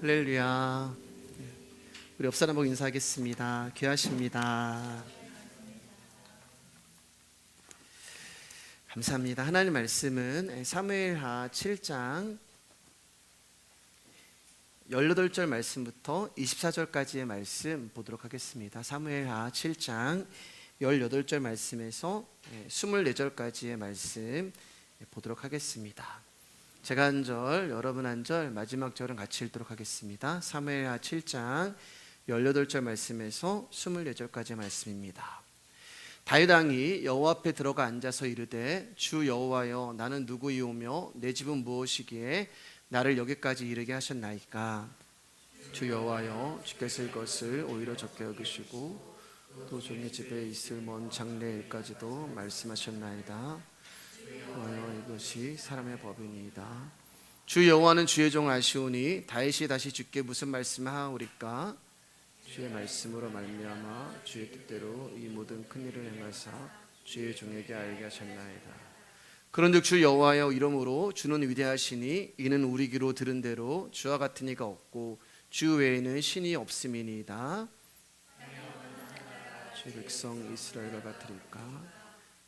할렐루야. 우리 옆 사람 보고 인사하겠습니다. 귀하십니다. 감사합니다. 하나님 말씀은 사무엘하 7장 18절 말씀부터 24절까지의 말씀 보도록 하겠습니다. 사무엘하 7장 18절 말씀에서 24절까지의 말씀 보도록 하겠습니다. 제가 한 절, 여러분 한 절, 마지막 절은 같이 읽도록 하겠습니다. 사무엘하 7장 18절 말씀에서 24절까지의 말씀입니다. 다윗 왕이 여호와 앞에 들어가 앉아서 이르되 주 여호와여, 나는 누구이오며 내 집은 무엇이기에 나를 여기까지 이르게 하셨나이까? 주 여호와여, 주께서 이것을 오히려 적게 여기시고 또 종의 집에 있을 먼 장래일까지도 말씀하셨나이다. 여호와여, 이것이 사람의 법이니이다. 주 여호와는 주의 종 아시오니 다윗이 다시 주께 무슨 말씀을 하오리까? 주의 말씀으로 말미암아 주의 뜻대로 이 모든 큰 일을 행하사 주의 종에게 알게 하셨나이다. 그런즉 주 여호와여, 이러므로 주는 위대하시니 이는 우리 귀로 들은 대로 주와 같은 이가 없고 주 외에는 신이 없음이니이다. 주의 백성 이스라엘과 같으리까?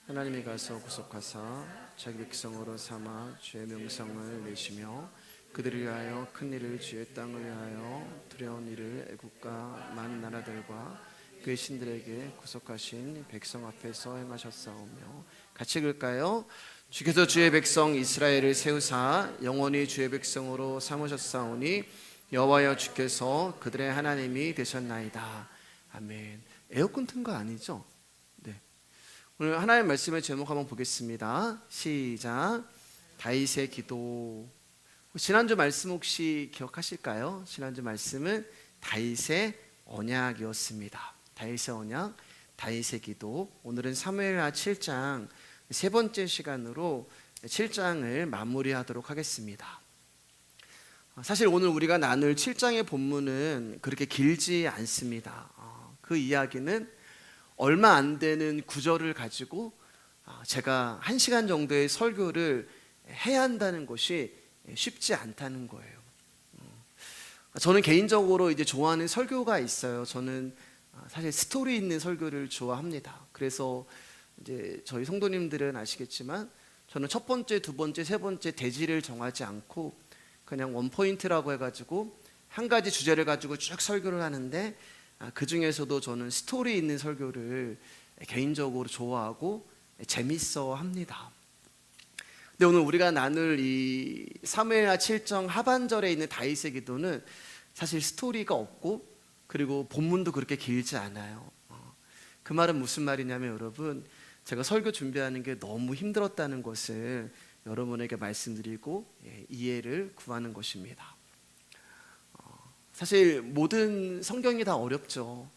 하나님이 가서 구속하사 자기 백성으로 삼아 주의 명성을 내시며 그들을 위하여 큰 일을 주의 땅을 위하여 두려운 일을 애국과 많은 나라들과 그의 신들에게 구속하신 백성 앞에서 행하셨사오며. 같이 읽을까요? 주께서 주의 백성 이스라엘을 세우사 영원히 주의 백성으로 삼으셨사오니 여호와여, 주께서 그들의 하나님이 되셨나이다. 아멘. 에어컨 튼 거 아니죠? 오늘 하나님의 말씀의 제목 한번 보겠습니다. 시작. 다윗의 기도. 지난주 말씀 혹시 기억하실까요? 지난주 말씀은 다윗의 언약이었습니다. 다윗의 언약, 다윗의 기도. 오늘은 사무엘하 7장 세 번째 시간으로 7장을 마무리하도록 하겠습니다. 사실 오늘 우리가 나눌 7장의 본문은 그렇게 길지 않습니다. 그 이야기는 얼마 안 되는 구절을 가지고 제가 1시간 정도의 설교를 해야 한다는 것이 쉽지 않다는 거예요. 저는 개인적으로 이제 좋아하는 설교가 있어요. 저는 사실 스토리 있는 설교를 좋아합니다. 그래서 이제 저희 성도님들은 아시겠지만 저는 첫 번째, 두 번째, 세 번째 대지를 정하지 않고 그냥 원포인트라고 해가지고 한 가지 주제를 가지고 쭉 설교를 하는데, 그 중에서도 저는 스토리 있는 설교를 개인적으로 좋아하고 재밌어 합니다. 근데 오늘 우리가 나눌 이 사무엘하 7장 하반절에 있는 다윗의 기도는 사실 스토리가 없고 그리고 본문도 그렇게 길지 않아요. 그 말은 무슨 말이냐면, 여러분, 제가 설교 준비하는 게 너무 힘들었다는 것을 여러분에게 말씀드리고 이해를 구하는 것입니다. 사실 모든 성경이 다 어렵죠.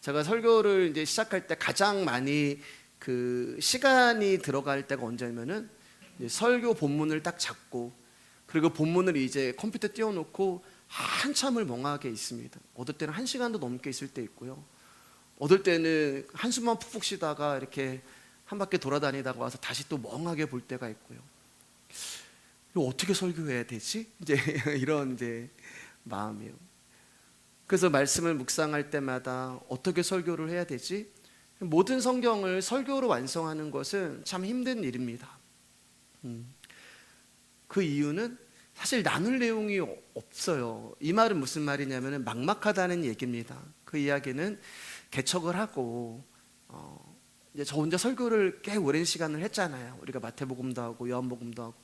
제가 설교를 이제 시작할 때 가장 많이 그 시간이 들어갈 때가 언제냐면은 설교 본문을 딱 잡고 그리고 본문을 이제 컴퓨터 띄워놓고 한참을 멍하게 있습니다. 어떨 때는 1시간도 넘게 있을 때 있고요. 어떨 때는 한숨만 푹푹 쉬다가 이렇게 한 바퀴 돌아다니다가 와서 다시 또 멍하게 볼 때가 있고요. 이거 어떻게 설교해야 되지? 이제 이런 이제 마음이에요. 그래서 말씀을 묵상할 때마다 어떻게 설교를 해야 되지? 모든 성경을 설교로 완성하는 것은 참 힘든 일입니다. 그 이유는 사실 나눌 내용이 없어요. 이 말은 무슨 말이냐면 막막하다는 얘기입니다. 그 이야기는 개척을 하고 이제 저 혼자 설교를 꽤 오랜 시간을 했잖아요. 우리가 마태복음도 하고 요한복음도 하고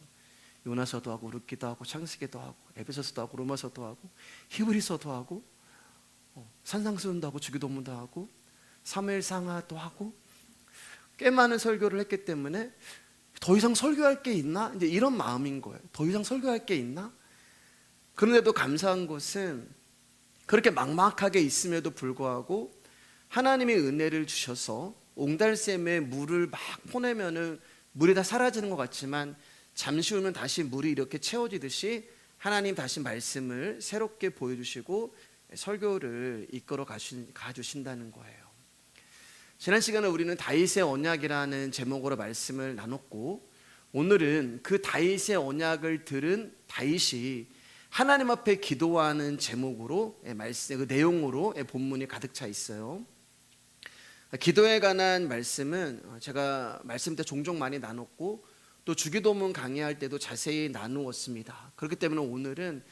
요나서도 하고 룻기도 하고 창세기도 하고 에베소서도 하고 로마서도 하고 히브리서도 하고 산상수훈도 하고 주기도문도 하고 사무엘상하도 하고 꽤 많은 설교를 했기 때문에 더 이상 설교할 게 있나? 이제 이런 마음인 거예요. 더 이상 설교할 게 있나? 그런데도 감사한 것은 그렇게 막막하게 있음에도 불구하고 하나님의 은혜를 주셔서 옹달샘에 물을 막 퍼내면은 물이 다 사라지는 것 같지만 잠시 후면 다시 물이 이렇게 채워지듯이 하나님 다시 말씀을 새롭게 보여주시고 설교를 이끌어 가주신다는 거예요. 지난 시간에 우리는 다윗의 언약이라는 제목으로 말씀을 나눴고, 오늘은 그 다윗의 언약을 들은 다윗이 하나님 앞에 기도하는 제목으로 말씀, 그 내용으로 본문이 가득 차 있어요. 기도에 관한 말씀은 제가 말씀 때 종종 많이 나눴고 또 주기도문 강의할 때도 자세히 나누었습니다. 그렇기 때문에 오늘은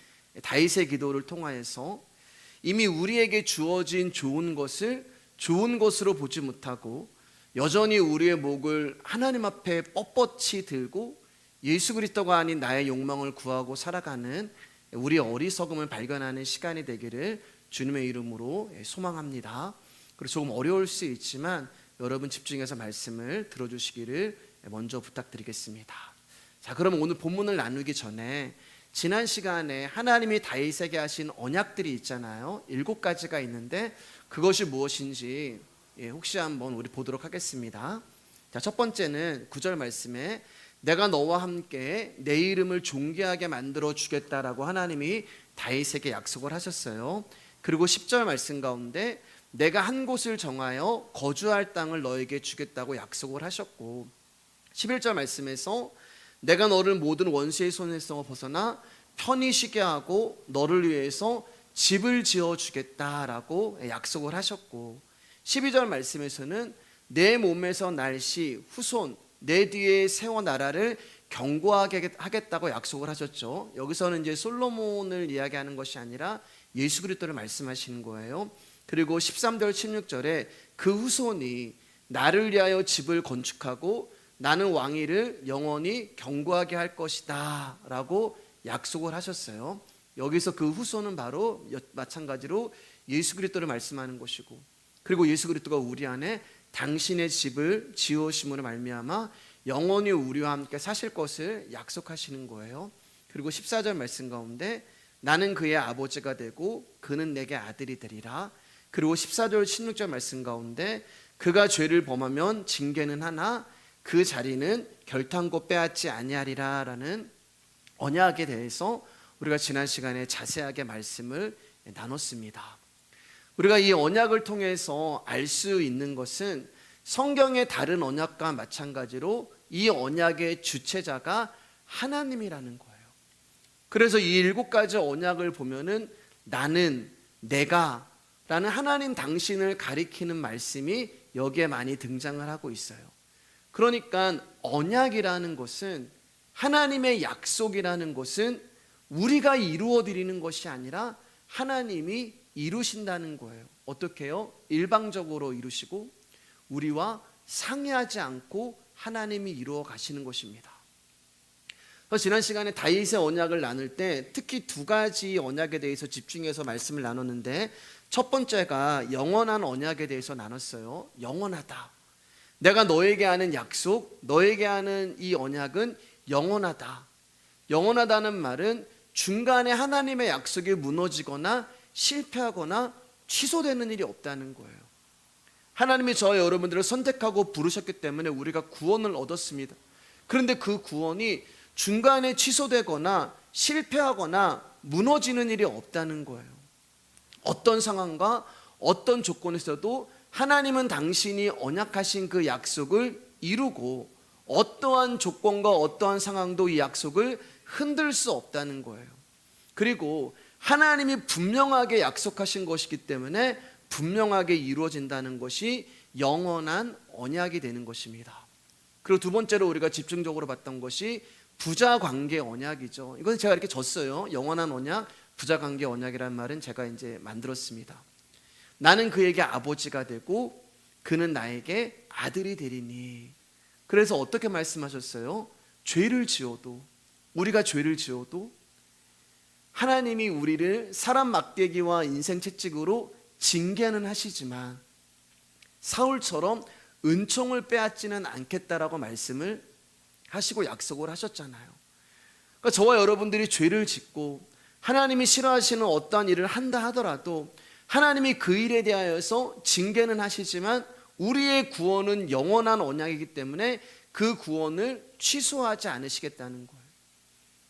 다윗의 기도를 통하여서 이미 우리에게 주어진 좋은 것을 좋은 것으로 보지 못하고 여전히 우리의 목을 하나님 앞에 뻣뻣이 들고 예수 그리스도가 아닌 나의 욕망을 구하고 살아가는 우리 어리석음을 발견하는 시간이 되기를 주님의 이름으로 소망합니다. 그리고 조금 어려울 수 있지만 여러분 집중해서 말씀을 들어주시기를 먼저 부탁드리겠습니다. 자, 그럼 오늘 본문을 나누기 전에 지난 시간에 하나님이 다윗에게 하신 언약들이 있잖아요. 7가지가 있는데 그것이 무엇인지 혹시 한번 우리 보도록 하겠습니다. 자, 첫 번째는 9절 말씀에 내가 너와 함께 내 이름을 존귀하게 만들어 주겠다라고 하나님이 다윗에게 약속을 하셨어요. 그리고 10절 말씀 가운데 내가 한 곳을 정하여 거주할 땅을 너에게 주겠다고 약속을 하셨고 11절 말씀에서 내가 너를 모든 원수의 손에서 벗어나 편히 쉬게 하고 너를 위해서 집을 지어 주겠다라고 약속을 하셨고 12절 말씀에서는 내 몸에서 날씨 후손 내 뒤에 세워 나라를 견고하게 하겠다고 약속을 하셨죠. 여기서는 이제 솔로몬을 이야기하는 것이 아니라 예수 그리스도를 말씀하시는 거예요. 그리고 13절 16절에 그 후손이 나를 위하여 집을 건축하고 나는 왕위를 영원히 견고하게 할 것이다 라고 약속을 하셨어요. 여기서 그 후손은 바로 마찬가지로 예수 그리스도를 말씀하는 것이고 그리고 예수 그리스도가 우리 안에 당신의 집을 지으심으로 말미암아 영원히 우리와 함께 사실 것을 약속하시는 거예요. 그리고 14절 말씀 가운데 나는 그의 아버지가 되고 그는 내게 아들이 되리라. 그리고 14절 16절 말씀 가운데 그가 죄를 범하면 징계는 하나 그 자리는 결탄코 빼앗지 아니하리라 라는 언약에 대해서 우리가 지난 시간에 자세하게 말씀을 나눴습니다. 우리가 이 언약을 통해서 알 수 있는 것은 성경의 다른 언약과 마찬가지로 이 언약의 주체자가 하나님이라는 거예요. 그래서 이 7가지 언약을 보면은 나는, 내가 라는 하나님 당신을 가리키는 말씀이 여기에 많이 등장을 하고 있어요. 그러니까 언약이라는 것은 하나님의 약속이라는 것은 우리가 이루어 드리는 것이 아니라 하나님이 이루신다는 거예요. 어떻게 해요? 일방적으로 이루시고 우리와 상의하지 않고 하나님이 이루어 가시는 것입니다. 그래서 지난 시간에 다윗의 언약을 나눌 때 특히 2가지 언약에 대해서 집중해서 말씀을 나눴는데 첫 번째가 영원한 언약에 대해서 나눴어요. 영원하다. 내가 너에게 하는 약속, 너에게 하는 이 언약은 영원하다. 영원하다는 말은 중간에 하나님의 약속이 무너지거나 실패하거나 취소되는 일이 없다는 거예요. 하나님이 저와 여러분들을 선택하고 부르셨기 때문에 우리가 구원을 얻었습니다. 그런데 그 구원이 중간에 취소되거나 실패하거나 무너지는 일이 없다는 거예요. 어떤 상황과 어떤 조건에서도 하나님은 당신이 언약하신 그 약속을 이루고 어떠한 조건과 어떠한 상황도 이 약속을 흔들 수 없다는 거예요. 그리고 하나님이 분명하게 약속하신 것이기 때문에 분명하게 이루어진다는 것이 영원한 언약이 되는 것입니다. 그리고 두 번째로 우리가 집중적으로 봤던 것이 부자관계 언약이죠. 이건 제가 이렇게 줬어요. 영원한 언약, 부자관계 언약이라는 말은 제가 이제 만들었습니다. 나는 그에게 아버지가 되고 그는 나에게 아들이 되리니. 그래서 어떻게 말씀하셨어요? 죄를 지어도, 우리가 죄를 지어도 하나님이 우리를 사람 막대기와 인생 채찍으로 징계는 하시지만 사울처럼 은총을 빼앗지는 않겠다라고 말씀을 하시고 약속을 하셨잖아요. 그러니까 저와 여러분들이 죄를 짓고 하나님이 싫어하시는 어떠한 일을 한다 하더라도 하나님이 그 일에 대하여서 징계는 하시지만 우리의 구원은 영원한 언약이기 때문에 그 구원을 취소하지 않으시겠다는 거예요.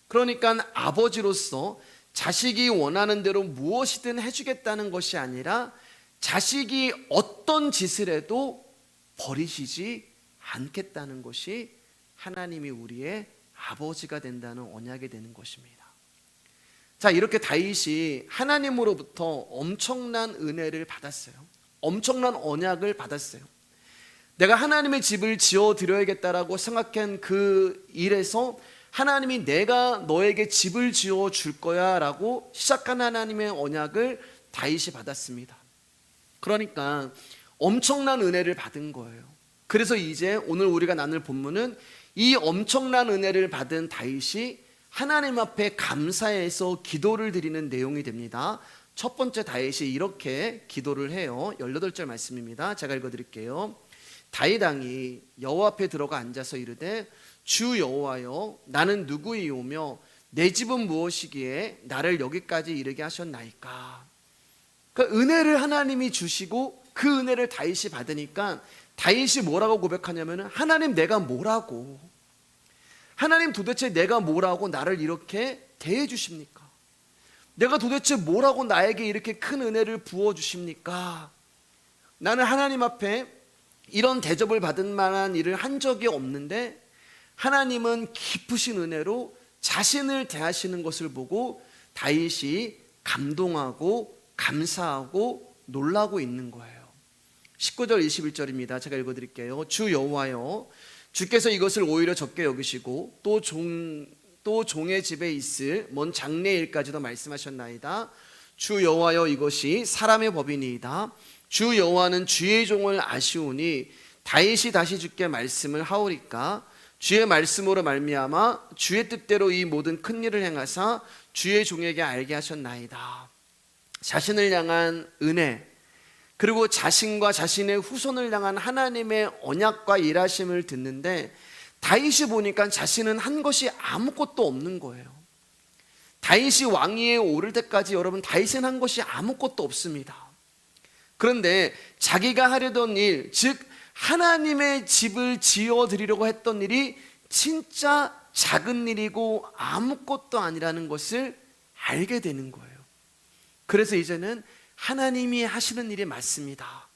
그러니까 아버지로서 자식이 원하는 대로 무엇이든 해주겠다는 것이 아니라 자식이 어떤 짓을 해도 버리시지 않겠다는 것이 하나님이 우리의 아버지가 된다는 언약이 되는 것입니다. 자, 이렇게 다윗이 하나님으로부터 엄청난 은혜를 받았어요. 엄청난 언약을 받았어요. 내가 하나님의 집을 지어 드려야겠다라고 생각한 그 일에서 하나님이 내가 너에게 집을 지어 줄 거야 라고 시작한 하나님의 언약을 다윗이 받았습니다. 그러니까 엄청난 은혜를 받은 거예요. 그래서 이제 오늘 우리가 나눌 본문은 이 엄청난 은혜를 받은 다윗이 하나님 앞에 감사해서 기도를 드리는 내용이 됩니다. 첫 번째 다윗이 이렇게 기도를 해요. 18절 말씀입니다. 제가 읽어드릴게요. 다윗 왕이 여호와 앞에 들어가 앉아서 이르되 주 여호와여 나는 누구이오며 내 집은 무엇이기에 나를 여기까지 이르게 하셨나이까. 그러니까 은혜를 하나님이 주시고 그 은혜를 다윗이 받으니까 다윗이 뭐라고 고백하냐면 하나님 내가 뭐라고, 하나님 도대체 내가 뭐라고 나를 이렇게 대해 주십니까? 내가 도대체 뭐라고 나에게 이렇게 큰 은혜를 부어 주십니까? 나는 하나님 앞에 이런 대접을 받은 만한 일을 한 적이 없는데 하나님은 깊으신 은혜로 자신을 대하시는 것을 보고 다윗이 감동하고 감사하고 놀라고 있는 거예요. 19절 21절입니다. 제가 읽어드릴게요. 주 여호와여 주께서 이것을 오히려 적게 여기시고 또 종의 집에 있을 먼 장래일까지도 말씀하셨나이다. 주 여호와여 이것이 사람의 법이니이다. 주 여호와는 주의 종을 아시오니 다윗이 다시 주께 말씀을 하오리까. 주의 말씀으로 말미암아 주의 뜻대로 이 모든 큰 일을 행하사 주의 종에게 알게 하셨나이다. 자신을 향한 은혜, 그리고 자신과 자신의 후손을 향한 하나님의 언약과 일하심을 듣는데 다윗이 보니까 자신은 한 것이 아무것도 없는 거예요. 다윗이 왕위에 오를 때까지 여러분 다윗은 한 것이 아무것도 없습니다. 그런데 자기가 하려던 일, 즉 하나님의 집을 지어드리려고 했던 일이 진짜 작은 일이고 아무것도 아니라는 것을 알게 되는 거예요. 그래서 이제는 하나님이 하시는 일이 맞습니다.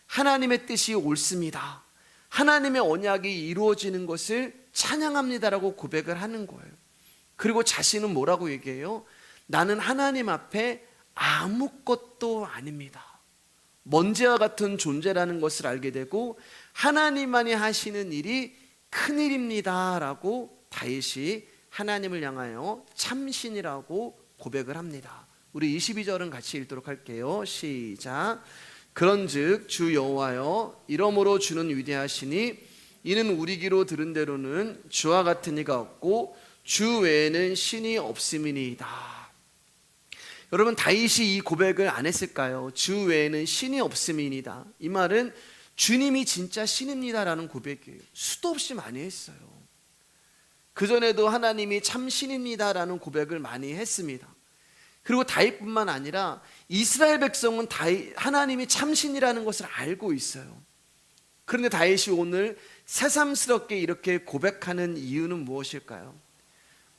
하나님의 뜻이 옳습니다. 하나님의 언약이 이루어지는 것을 찬양합니다라고 고백을 하는 거예요. 그리고 자신은 뭐라고 얘기해요? 나는 하나님 앞에 아무것도 아닙니다. 먼지와 같은 존재라는 것을 알게 되고 하나님만이 하시는 일이 큰일입니다 라고 다윗이 하나님을 향하여 참신이라고 고백을 합니다. 우리 22절은 같이 읽도록 할게요. 시작. 그런즉 주 여호와여 이러므로 주는 위대하시니 이는 우리 귀로 들은 대로는 주와 같은 이가 없고 주 외에는 신이 없음이니이다. 여러분 다윗이 이 고백을 안 했을까요? 주 외에는 신이 없음이니이다. 이 말은 주님이 진짜 신입니다라는 고백이에요. 수도 없이 많이 했어요. 그전에도 하나님이 참 신입니다라는 고백을 많이 했습니다. 그리고 다윗뿐만 아니라 이스라엘 백성은 하나님이 참신이라는 것을 알고 있어요. 그런데 다윗이 오늘 새삼스럽게 이렇게 고백하는 이유는 무엇일까요?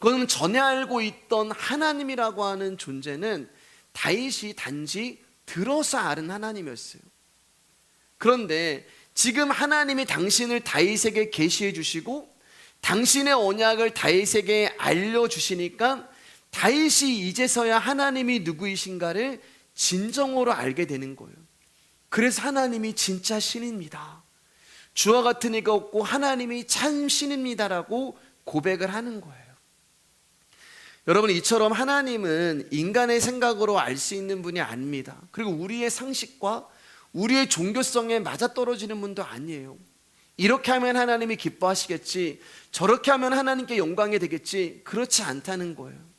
그건 전에 알고 있던 하나님이라고 하는 존재는 다윗이 단지 들어서 아는 하나님이었어요. 그런데 지금 하나님이 당신을 다윗에게 계시해 주시고 당신의 언약을 다윗에게 알려주시니까 다윗이 이제서야 하나님이 누구이신가를 진정으로 알게 되는 거예요. 그래서 하나님이 진짜 신입니다. 주와 같은 이가 없고 하나님이 참 신입니다라고 고백을 하는 거예요. 여러분 이처럼 하나님은 인간의 생각으로 알 수 있는 분이 아닙니다. 그리고 우리의 상식과 우리의 종교성에 맞아떨어지는 분도 아니에요. 이렇게 하면 하나님이 기뻐하시겠지, 저렇게 하면 하나님께 영광이 되겠지, 그렇지 않다는 거예요.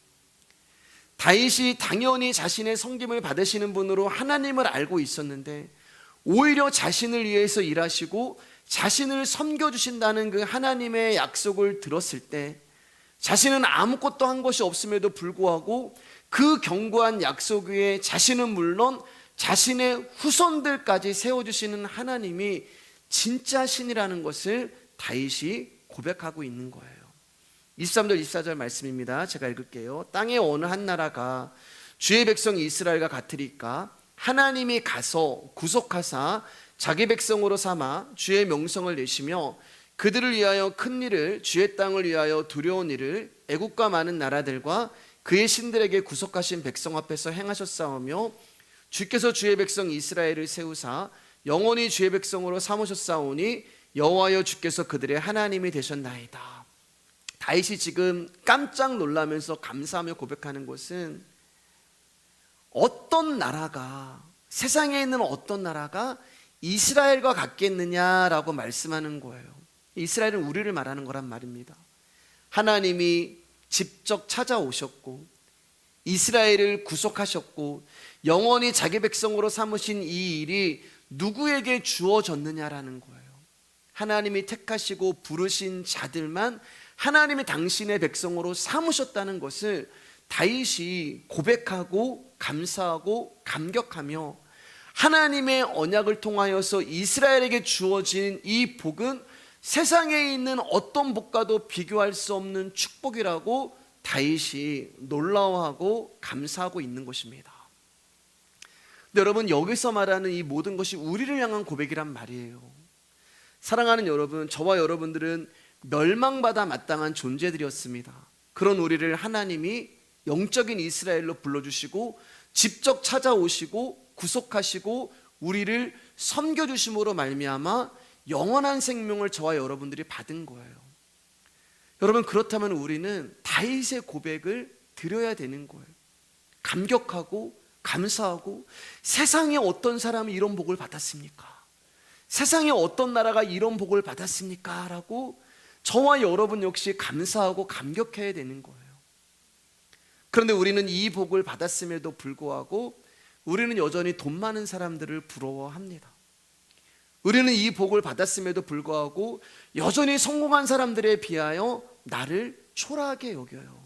다윗이 당연히 자신의 섬김을 받으시는 분으로 하나님을 알고 있었는데 오히려 자신을 위해서 일하시고 자신을 섬겨주신다는 그 하나님의 약속을 들었을 때 자신은 아무것도 한 것이 없음에도 불구하고 그 견고한 약속 위에 자신은 물론 자신의 후손들까지 세워주시는 하나님이 진짜 신이라는 것을 다윗이 고백하고 있는 거예요. 23절 24절 말씀입니다. 제가 읽을게요. 땅의 어느 한 나라가 주의 백성 이스라엘과 같으리까 하나님이 가서 구속하사 자기 백성으로 삼아 주의 명성을 내시며 그들을 위하여 큰 일을 주의 땅을 위하여 두려운 일을 애국과 많은 나라들과 그의 신들에게 구속하신 백성 앞에서 행하셨사오며 주께서 주의 백성 이스라엘을 세우사 영원히 주의 백성으로 삼으셨사오니 여호와여 주께서 그들의 하나님이 되셨나이다. 다윗이 지금 깜짝 놀라면서 감사하며 고백하는 것은 어떤 나라가, 세상에 있는 어떤 나라가 이스라엘과 같겠느냐라고 말씀하는 거예요. 이스라엘은 우리를 말하는 거란 말입니다. 하나님이 직접 찾아오셨고 이스라엘을 구속하셨고 영원히 자기 백성으로 삼으신 이 일이 누구에게 주어졌느냐라는 거예요. 하나님이 택하시고 부르신 자들만 하나님이 당신의 백성으로 삼으셨다는 것을 다윗이 고백하고 감사하고 감격하며 하나님의 언약을 통하여서 이스라엘에게 주어진 이 복은 세상에 있는 어떤 복과도 비교할 수 없는 축복이라고 다윗이 놀라워하고 감사하고 있는 것입니다. 근데 여러분, 여기서 말하는 이 모든 것이 우리를 향한 고백이란 말이에요. 사랑하는 여러분, 저와 여러분들은 멸망받아 마땅한 존재들이었습니다. 그런 우리를 하나님이 영적인 이스라엘로 불러주시고 직접 찾아오시고 구속하시고 우리를 섬겨주심으로 말미암아 영원한 생명을 저와 여러분들이 받은 거예요. 여러분, 그렇다면 우리는 다윗의 고백을 드려야 되는 거예요. 감격하고 감사하고, 세상에 어떤 사람이 이런 복을 받았습니까? 세상에 어떤 나라가 이런 복을 받았습니까? 라고 저와 여러분 역시 감사하고 감격해야 되는 거예요. 그런데 우리는 이 복을 받았음에도 불구하고 우리는 여전히 돈 많은 사람들을 부러워합니다. 우리는 이 복을 받았음에도 불구하고 여전히 성공한 사람들에 비하여 나를 초라하게 여겨요.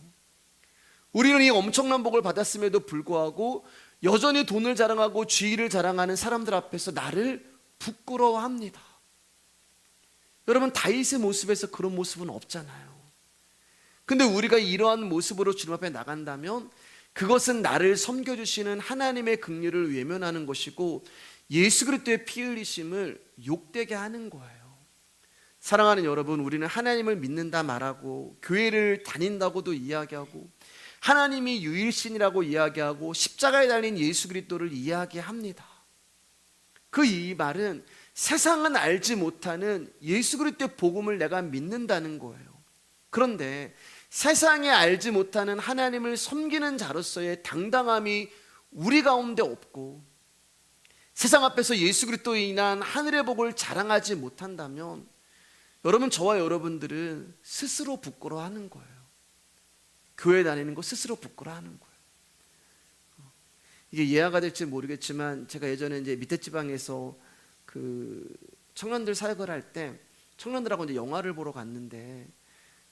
우리는 이 엄청난 복을 받았음에도 불구하고 여전히 돈을 자랑하고 지위를 자랑하는 사람들 앞에서 나를 부끄러워합니다. 여러분, 다윗의 모습에서 그런 모습은 없잖아요. 근데 우리가 이러한 모습으로 주님 앞에 나간다면 그것은 나를 섬겨주시는 하나님의 긍휼을 외면하는 것이고 예수 그리스도의 피 흘리심을 욕되게 하는 거예요. 사랑하는 여러분, 우리는 하나님을 믿는다 말하고 교회를 다닌다고도 이야기하고 하나님이 유일신이라고 이야기하고 십자가에 달린 예수 그리스도를 이야기합니다. 그 이 말은 세상은 알지 못하는 예수 그리스도의 복음을 내가 믿는다는 거예요. 그런데 세상에 알지 못하는 하나님을 섬기는 자로서의 당당함이 우리 가운데 없고 세상 앞에서 예수 그리스도로 인한 하늘의 복을 자랑하지 못한다면 여러분, 저와 여러분들은 스스로 부끄러워하는 거예요. 교회 다니는 거 스스로 부끄러워하는 거예요. 이게 이해가 될지 모르겠지만 제가 예전에 이제 밑에 지방에서 그 청년들 사역을 할 때 청년들하고 이제 영화를 보러 갔는데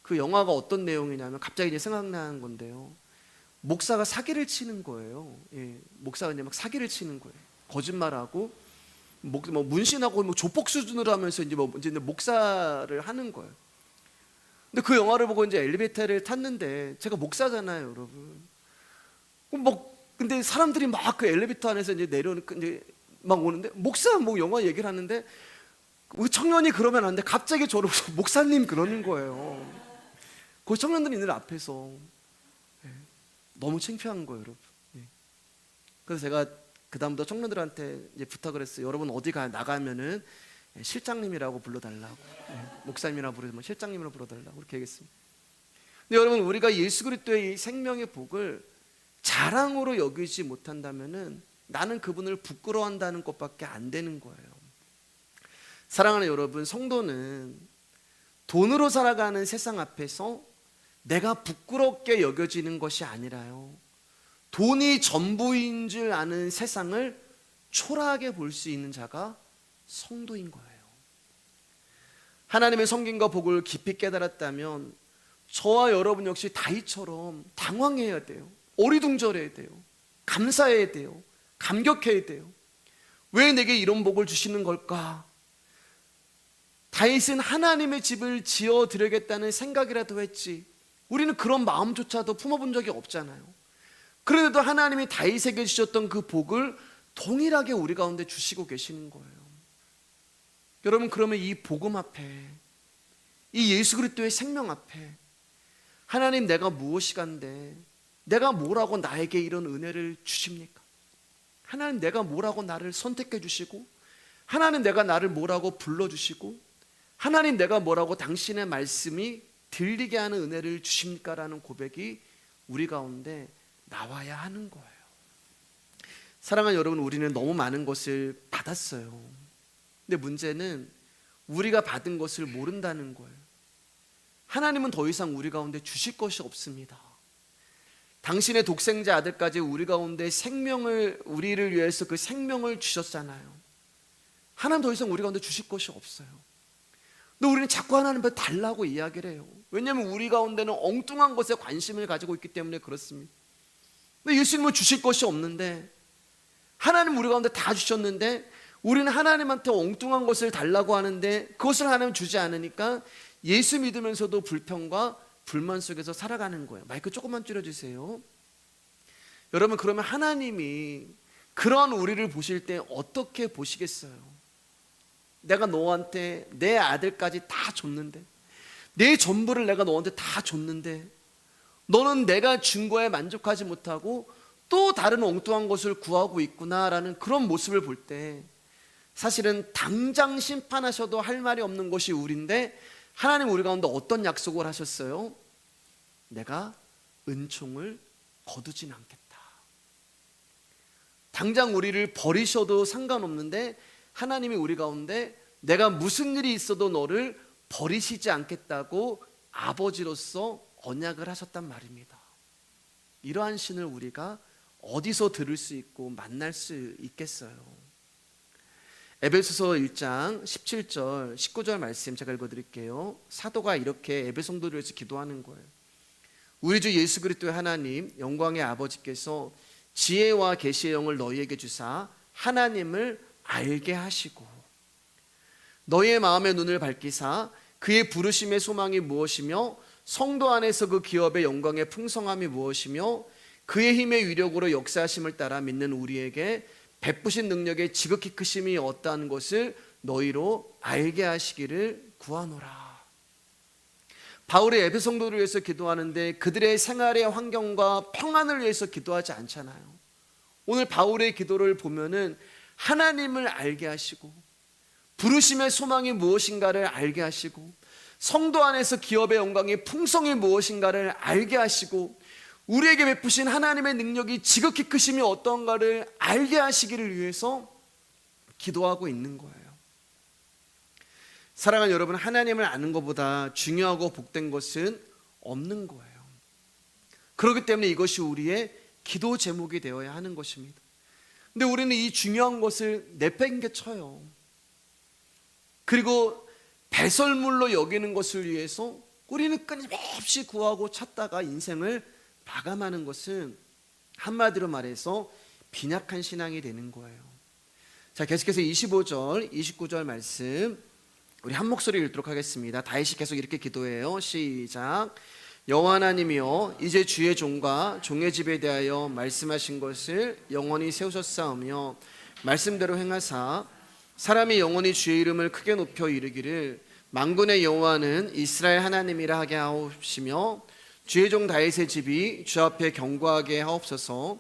그 영화가 어떤 내용이냐면 갑자기 이제 생각나는 건데요. 목사가 사기를 치는 거예요. 예, 목사가 이제 막 사기를 치는 거예요. 거짓말하고 뭐 문신하고 뭐 조폭 수준으로 하면서 이제 목사를 하는 거예요. 근데 그 영화를 보고 이제 엘리베이터를 탔는데 제가 목사잖아요, 여러분. 근데 사람들이 막 그 엘리베이터 안에서 이제 이제 막 오는데 목사 뭐 영화 얘기를 하는데 우리 청년이 그러면 안 돼. 갑자기 저를 목사님 그러는 거예요. 그 청년들이 있는 앞에서 너무 창피한 거예요, 여러분. 그래서 제가 그 다음부터 청년들한테 이제 부탁을 했어요. 여러분 어디 나가면은 실장님이라고 불러달라고, 목사님이라고 부르지 마, 실장님이라고 불러달라고 그렇게 얘기했습니다. 근데 여러분, 우리가 예수 그리스도의 이 생명의 복을 자랑으로 여기지 못한다면은 나는 그분을 부끄러워한다는 것밖에 안 되는 거예요. 사랑하는 여러분, 성도는 돈으로 살아가는 세상 앞에서 내가 부끄럽게 여겨지는 것이 아니라요, 돈이 전부인 줄 아는 세상을 초라하게 볼 수 있는 자가 성도인 거예요. 하나님의 성김과 복을 깊이 깨달았다면 저와 여러분 역시 다윗처럼 당황해야 돼요. 어리둥절해야 돼요. 감사해야 돼요. 감격해야 돼요. 왜 내게 이런 복을 주시는 걸까? 다윗은 하나님의 집을 지어드리겠다는 생각이라도 했지 우리는 그런 마음조차도 품어본 적이 없잖아요. 그런데도 하나님이 다윗에게 주셨던 그 복을 동일하게 우리 가운데 주시고 계시는 거예요. 여러분, 그러면 이 복음 앞에, 이 예수 그리스도의 생명 앞에 하나님, 내가 무엇이간데 내가 뭐라고 나에게 이런 은혜를 주십니까? 하나님, 내가 뭐라고 나를 선택해 주시고, 하나님, 내가 나를 뭐라고 불러주시고, 하나님, 내가 뭐라고 당신의 말씀이 들리게 하는 은혜를 주십니까? 라는 고백이 우리 가운데 나와야 하는 거예요. 사랑하는 여러분, 우리는 너무 많은 것을 받았어요. 근데 문제는 우리가 받은 것을 모른다는 거예요. 하나님은 더 이상 우리 가운데 주실 것이 없습니다. 당신의 독생자 아들까지 우리 가운데 우리를 위해서 그 생명을 주셨잖아요. 하나님 더 이상 우리 가운데 주실 것이 없어요. 근데 우리는 자꾸 하나님을 달라고 이야기를 해요. 왜냐하면 우리 가운데는 엉뚱한 것에 관심을 가지고 있기 때문에 그렇습니다. 근데 예수님은 주실 것이 없는데, 하나님 우리 가운데 다 주셨는데 우리는 하나님한테 엉뚱한 것을 달라고 하는데 그것을 하나님 주지 않으니까 예수 믿으면서도 불평과 불만 속에서 살아가는 거예요. 마이크 조금만 줄여주세요. 여러분, 그러면 하나님이 그런 우리를 보실 때 어떻게 보시겠어요? 내가 너한테 내 아들까지 다 줬는데, 내 전부를 내가 너한테 다 줬는데 너는 내가 준 거에 만족하지 못하고 또 다른 엉뚱한 것을 구하고 있구나라는 그런 모습을 볼 때, 사실은 당장 심판하셔도 할 말이 없는 것이 우리인데 하나님 우리 가운데 어떤 약속을 하셨어요? 내가 은총을 거두진 않겠다. 당장 우리를 버리셔도 상관없는데 하나님이 우리 가운데 내가 무슨 일이 있어도 너를 버리시지 않겠다고 아버지로서 언약을 하셨단 말입니다. 이러한 신을 우리가 어디서 들을 수 있고 만날 수 있겠어요? 에베소서 1장 17절 19절 말씀 제가 읽어드릴게요. 사도가 이렇게 에베소 성도를 위해서 기도하는 거예요. 우리 주 예수 그리스도의 하나님 영광의 아버지께서 지혜와 계시의 영을 너희에게 주사 하나님을 알게 하시고 너희의 마음의 눈을 밝히사 그의 부르심의 소망이 무엇이며 성도 안에서 그 기업의 영광의 풍성함이 무엇이며 그의 힘의 위력으로 역사하심을 따라 믿는 우리에게 베푸신 능력의 지극히 크심이 어떠한 것을 너희로 알게 하시기를 구하노라. 바울이 에베소 성도를 위해서 기도하는데 그들의 생활의 환경과 평안을 위해서 기도하지 않잖아요. 오늘 바울의 기도를 보면은 하나님을 알게 하시고 부르심의 소망이 무엇인가를 알게 하시고 성도 안에서 기업의 영광의 풍성이 무엇인가를 알게 하시고 우리에게 베푸신 하나님의 능력이 지극히 크심이 어떠한가를 알게 하시기를 위해서 기도하고 있는 거예요. 사랑하는 여러분, 하나님을 아는 것보다 중요하고 복된 것은 없는 거예요. 그렇기 때문에 이것이 우리의 기도 제목이 되어야 하는 것입니다. 근데 우리는 이 중요한 것을 내팽개쳐요. 그리고 배설물로 여기는 것을 위해서 우리는 끊임없이 구하고 찾다가 인생을 마감하는 것은 한마디로 말해서 빈약한 신앙이 되는 거예요. 자, 계속해서 25절, 29절 말씀 우리 한 목소리 읽도록 하겠습니다. 다윗이 계속 이렇게 기도해요. 시작. 여호와 하나님이여, 이제 주의 종과 종의 집에 대하여 말씀하신 것을 영원히 세우셨사오며 말씀대로 행하사 사람이 영원히 주의 이름을 크게 높여 이르기를 만군의 여호와는 이스라엘 하나님이라 하게 하옵시며 주의 종 다윗의 집이 주 앞에 경고하게 하옵소서.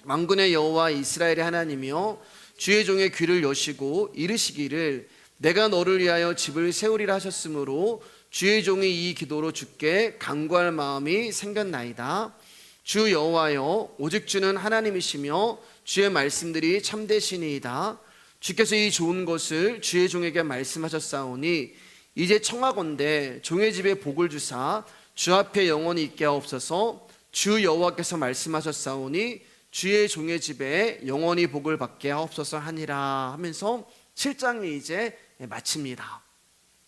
만군의 여호와 이스라엘의 하나님이여, 주의 종의 귀를 여시고 이르시기를 내가 너를 위하여 집을 세우리라 하셨으므로 주의 종이 이 기도로 주께 간구할 마음이 생겼나이다. 주 여호와여, 오직 주는 하나님이시며 주의 말씀들이 참되시니이다. 주께서 이 좋은 것을 주의 종에게 말씀하셨사오니 이제 청하건대 종의 집에 복을 주사 주 앞에 영원히 있게 하옵소서. 주 여호와께서 말씀하셨사오니 주의 종의 집에 영원히 복을 받게 하옵소서 하니라 하면서 7장이 이제 마칩니다.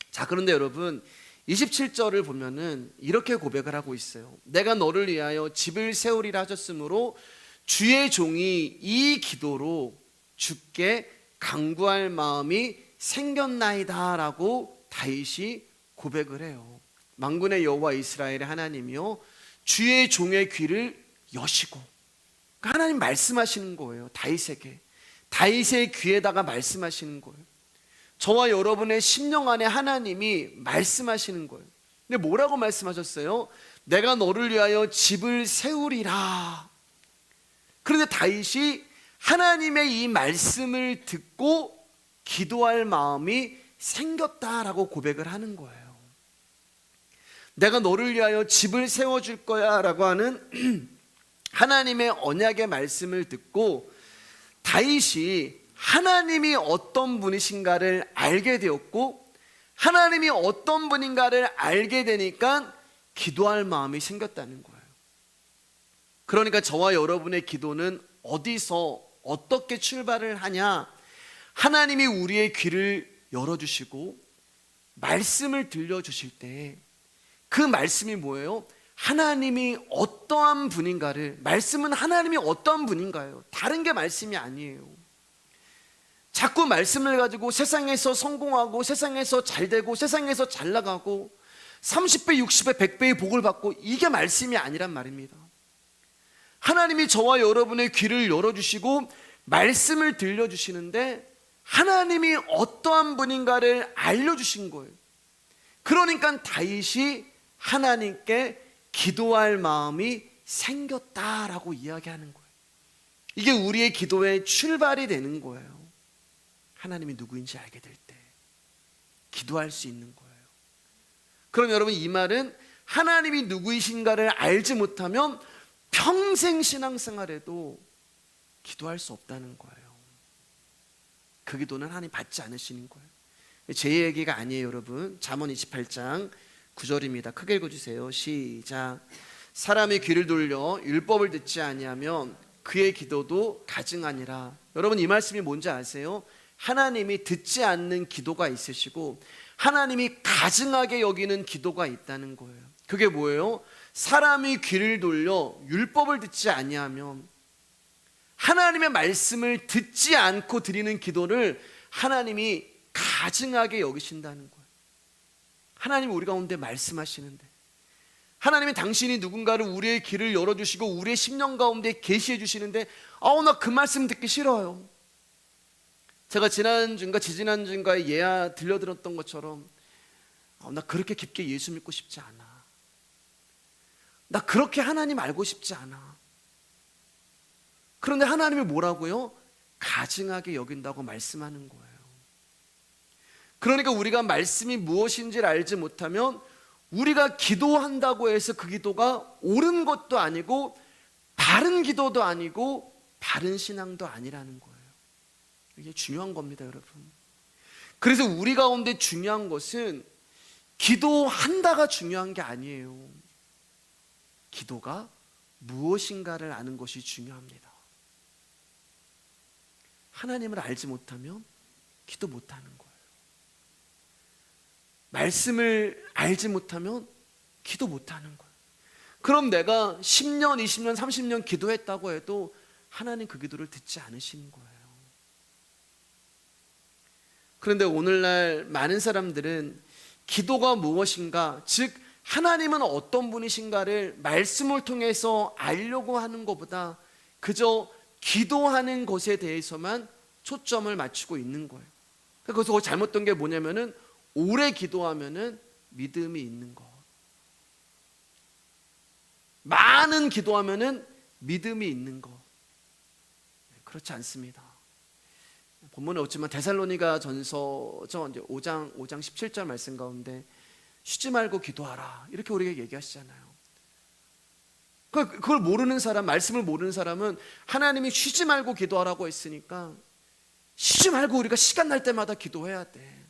자, 그런데 여러분 27절을 보면은 이렇게 고백을 하고 있어요. 내가 너를 위하여 집을 세우리라 하셨으므로 주의 종이 이 기도로 주께 간구할 마음이 생겼나이다 라고 다윗이 고백을 해요. 만군의 여호와 이스라엘의 하나님이요, 주의 종의 귀를 여시고, 하나님 말씀하시는 거예요. 다윗에게, 다윗의 귀에다가 말씀하시는 거예요. 저와 여러분의 심령 안에 하나님이 말씀하시는 거예요. 근데 뭐라고 말씀하셨어요? 내가 너를 위하여 집을 세우리라. 그런데 다윗이 하나님의 이 말씀을 듣고 기도할 마음이 생겼다라고 고백을 하는 거예요. 내가 너를 위하여 집을 세워줄 거야 라고 하는 하나님의 언약의 말씀을 듣고 다윗이 하나님이 어떤 분이신가를 알게 되었고, 하나님이 어떤 분인가를 알게 되니까 기도할 마음이 생겼다는 거예요. 그러니까 저와 여러분의 기도는 어디서 어떻게 출발을 하냐? 하나님이 우리의 귀를 열어주시고 말씀을 들려주실 때 그 말씀이 뭐예요? 하나님이 어떠한 분인가를, 말씀은 하나님이 어떠한 분인가요? 다른 게 말씀이 아니에요. 자꾸 말씀을 가지고 세상에서 성공하고 세상에서 잘되고 세상에서 잘나가고 30배, 60배, 100배의 복을 받고, 이게 말씀이 아니란 말입니다. 하나님이 저와 여러분의 귀를 열어주시고 말씀을 들려주시는데 하나님이 어떠한 분인가를 알려주신 거예요. 그러니까 다윗이 하나님께 기도할 마음이 생겼다라고 이야기하는 거예요. 이게 우리의 기도의 출발이 되는 거예요. 하나님이 누구인지 알게 될 때 기도할 수 있는 거예요. 그럼 여러분, 이 말은 하나님이 누구이신가를 알지 못하면 평생 신앙생활에도 기도할 수 없다는 거예요. 그 기도는 하나님 받지 않으시는 거예요. 제 얘기가 아니에요, 여러분. 잠언 28장 9절입니다. 크게 읽어주세요. 시작. 사람이 귀를 돌려 율법을 듣지 아니하면 그의 기도도 가증하니라. 여러분, 이 말씀이 뭔지 아세요? 하나님이 듣지 않는 기도가 있으시고 하나님이 가증하게 여기는 기도가 있다는 거예요. 그게 뭐예요? 사람이 귀를 돌려 율법을 듣지 아니하면, 하나님의 말씀을 듣지 않고 드리는 기도를 하나님이 가증하게 여기신다는 거예요. 하나님이 우리 가운데 말씀하시는데, 하나님이 당신이 누군가를 우리의 길을 열어주시고 우리의 심령 가운데 계시해 주시는데, 나 그 말씀 듣기 싫어요. 제가 지난주인가 지지난주인가에 예화 들려드렸던 것처럼 나 그렇게 깊게 예수 믿고 싶지 않아. 나 그렇게 하나님 알고 싶지 않아. 그런데 하나님이 뭐라고요? 가증하게 여긴다고 말씀하는 거예요. 그러니까 우리가 말씀이 무엇인지를 알지 못하면 우리가 기도한다고 해서 그 기도가 옳은 것도 아니고 바른 기도도 아니고 바른 신앙도 아니라는 거예요. 이게 중요한 겁니다, 여러분. 그래서 우리 가운데 중요한 것은 기도한다가 중요한 게 아니에요. 기도가 무엇인가를 아는 것이 중요합니다. 하나님을 알지 못하면 기도 못하는 거예요. 말씀을 알지 못하면 기도 못하는 거예요. 그럼 내가 10년, 20년, 30년 기도했다고 해도 하나님 그 기도를 듣지 않으시는 거예요. 그런데 오늘날 많은 사람들은 기도가 무엇인가, 즉 하나님은 어떤 분이신가를 말씀을 통해서 알려고 하는 것보다 그저 기도하는 것에 대해서만 초점을 맞추고 있는 거예요. 그래서 잘못된 게 뭐냐면은 오래 기도하면은 믿음이 있는 것, 많은 기도하면은 믿음이 있는 것, 그렇지 않습니다. 본문에 없지만 데살로니가 전서 5장 17절 말씀 가운데 쉬지 말고 기도하라 이렇게 우리에게 얘기하시잖아요. 그걸 모르는 사람, 말씀을 모르는 사람은 하나님이 쉬지 말고 기도하라고 했으니까 쉬지 말고 우리가 시간 날 때마다 기도해야 돼.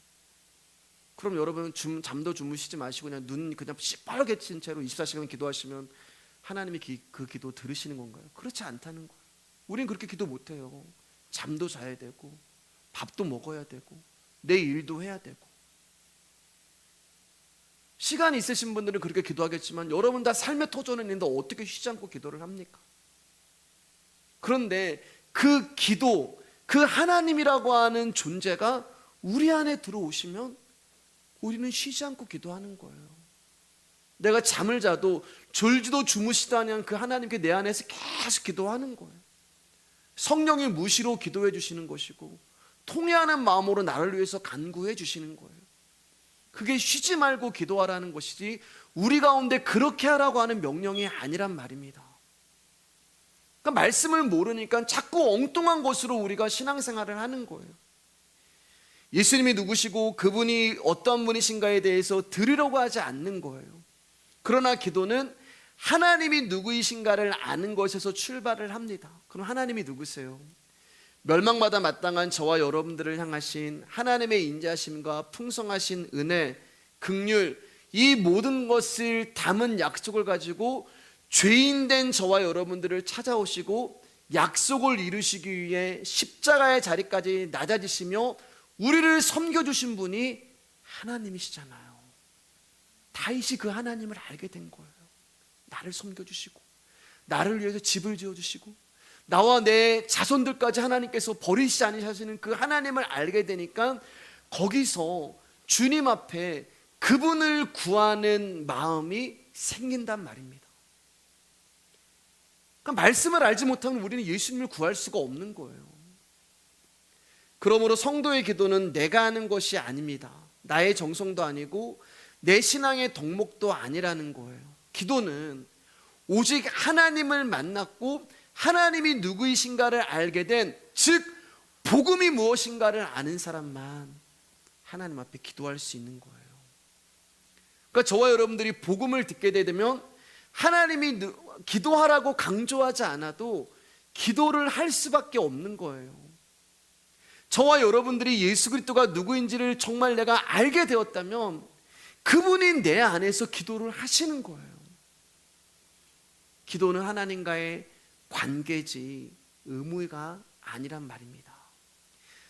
그럼 여러분 잠도 주무시지 마시고 그냥 눈 그냥 시뻘게 친 채로 24시간 기도하시면 하나님이 그 기도 들으시는 건가요? 그렇지 않다는 거예요. 우린 그렇게 기도 못해요. 잠도 자야 되고 밥도 먹어야 되고 내 일도 해야 되고. 시간이 있으신 분들은 그렇게 기도하겠지만 여러분 다 삶의 터전에 있는데 어떻게 쉬지 않고 기도를 합니까? 그런데 그 기도, 그 하나님이라고 하는 존재가 우리 안에 들어오시면 우리는 쉬지 않고 기도하는 거예요. 내가 잠을 자도 졸지도 주무시도 아니한 그 하나님께 내 안에서 계속 기도하는 거예요. 성령이 무시로 기도해 주시는 것이고 통회하는 마음으로 나를 위해서 간구해 주시는 거예요. 그게 쉬지 말고 기도하라는 것이지 우리 가운데 그렇게 하라고 하는 명령이 아니란 말입니다. 그러니까 말씀을 모르니까 자꾸 엉뚱한 것으로 우리가 신앙생활을 하는 거예요. 예수님이 누구시고 그분이 어떤 분이신가에 대해서 들으려고 하지 않는 거예요. 그러나 기도는 하나님이 누구이신가를 아는 것에서 출발을 합니다. 그럼 하나님이 누구세요? 멸망마다 마땅한 저와 여러분들을 향하신 하나님의 인자하심과 풍성하신 은혜, 긍휼, 이 모든 것을 담은 약속을 가지고 죄인된 저와 여러분들을 찾아오시고 약속을 이루시기 위해 십자가의 자리까지 낮아지시며 우리를 섬겨주신 분이 하나님이시잖아요. 다윗이 그 하나님을 알게 된 거예요. 나를 섬겨주시고 나를 위해서 집을 지어주시고 나와 내 자손들까지 하나님께서 버리시지 않으시는 그 하나님을 알게 되니까 거기서 주님 앞에 그분을 구하는 마음이 생긴단 말입니다. 그러니까 말씀을 알지 못하면 우리는 예수님을 구할 수가 없는 거예요. 그러므로 성도의 기도는 내가 하는 것이 아닙니다. 나의 정성도 아니고 내 신앙의 덕목도 아니라는 거예요. 기도는 오직 하나님을 만났고 하나님이 누구이신가를 알게 된, 즉 복음이 무엇인가를 아는 사람만 하나님 앞에 기도할 수 있는 거예요. 그러니까 저와 여러분들이 복음을 듣게 되면 하나님이 기도하라고 강조하지 않아도 기도를 할 수밖에 없는 거예요. 저와 여러분들이 예수 그리스도가 누구인지를 정말 내가 알게 되었다면 그분이 내 안에서 기도를 하시는 거예요. 기도는 하나님과의 관계지 의무가 아니란 말입니다.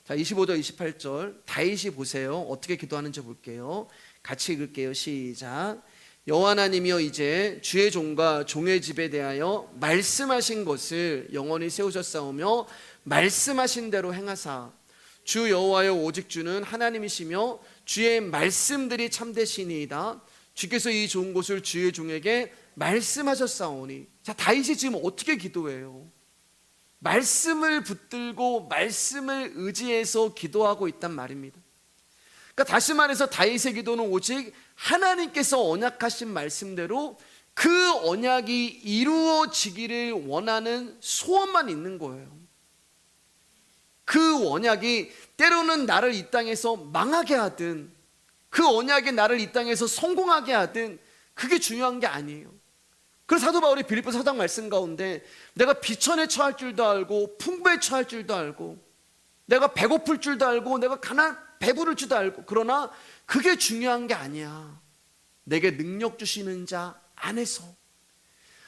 자, 25절 28절 다윗이 보세요. 어떻게 기도하는지 볼게요. 같이 읽을게요. 시작. 여호와 하나님이여, 이제 주의 종과 종의 집에 대하여 말씀하신 것을 영원히 세우셨사오며 말씀하신 대로 행하사 주 여호와여, 오직 주는 하나님이시며 주의 말씀들이 참되시니이다. 주께서 이 좋은 곳을 주의 종에게 말씀하셨사오니. 자, 다윗이 지금 어떻게 기도해요? 말씀을 붙들고 말씀을 의지해서 기도하고 있단 말입니다. 그러니까 다시 말해서 다윗의 기도는 오직 하나님께서 언약하신 말씀대로 그 언약이 이루어지기를 원하는 소원만 있는 거예요. 그 언약이 때로는 나를 이 땅에서 망하게 하든 그 언약이 나를 이 땅에서 성공하게 하든 그게 중요한 게 아니에요. 그래서 사도 바울이 빌립보서 4장 말씀 가운데 내가 비천에 처할 줄도 알고 풍부에 처할 줄도 알고 내가 배고플 줄도 알고 내가 배부를 줄도 알고, 그러나 그게 중요한 게 아니야. 내게 능력 주시는 자 안에서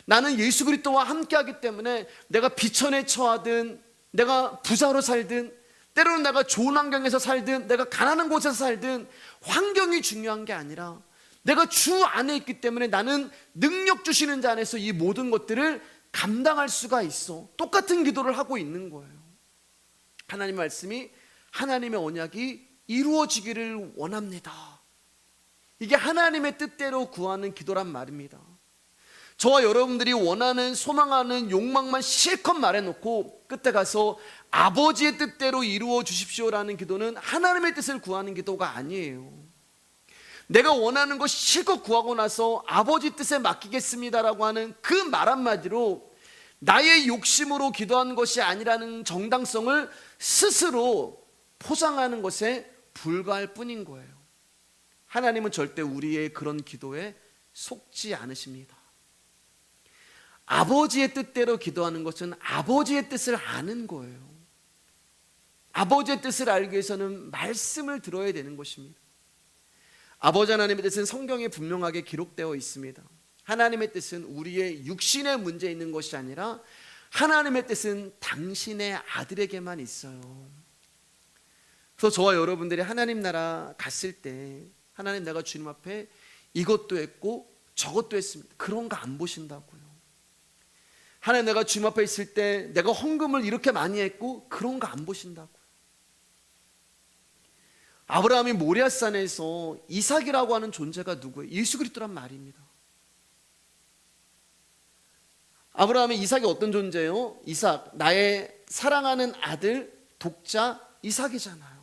나는 예수 그리스도와 함께하기 때문에 내가 비천에 처하든 내가 부자로 살든 때로는 내가 좋은 환경에서 살든 내가 가난한 곳에서 살든 환경이 중요한 게 아니라 내가 주 안에 있기 때문에 나는 능력 주시는 자 안에서 이 모든 것들을 감당할 수가 있어. 똑같은 기도를 하고 있는 거예요. 하나님의 말씀이, 하나님의 언약이 이루어지기를 원합니다. 이게 하나님의 뜻대로 구하는 기도란 말입니다. 저와 여러분들이 원하는, 소망하는 욕망만 실컷 말해놓고 끝에 가서 아버지의 뜻대로 이루어 주십시오라는 기도는 하나님의 뜻을 구하는 기도가 아니에요. 내가 원하는 것 실컷 구하고 나서 아버지 뜻에 맡기겠습니다라고 하는 그 말 한마디로 나의 욕심으로 기도하는 것이 아니라는 정당성을 스스로 포장하는 것에 불과할 뿐인 거예요. 하나님은 절대 우리의 그런 기도에 속지 않으십니다. 아버지의 뜻대로 기도하는 것은 아버지의 뜻을 아는 거예요. 아버지의 뜻을 알기 위해서는 말씀을 들어야 되는 것입니다. 아버지 하나님의 뜻은 성경에 분명하게 기록되어 있습니다. 하나님의 뜻은 우리의 육신의 문제에 있는 것이 아니라 하나님의 뜻은 당신의 아들에게만 있어요. 그래서 저와 여러분들이 하나님 나라 갔을 때 하나님, 내가 주님 앞에 이것도 했고 저것도 했습니다, 그런 거 안 보신다고요. 하나님, 내가 주님 앞에 있을 때 내가 헌금을 이렇게 많이 했고 그런 거 안 보신다고요. 아브라함이 모리아산에서 이삭이라고 하는 존재가 누구예요? 예수 그리스도란 말입니다. 아브라함의 이삭이 어떤 존재예요? 이삭, 나의 사랑하는 아들 독자 이삭이잖아요.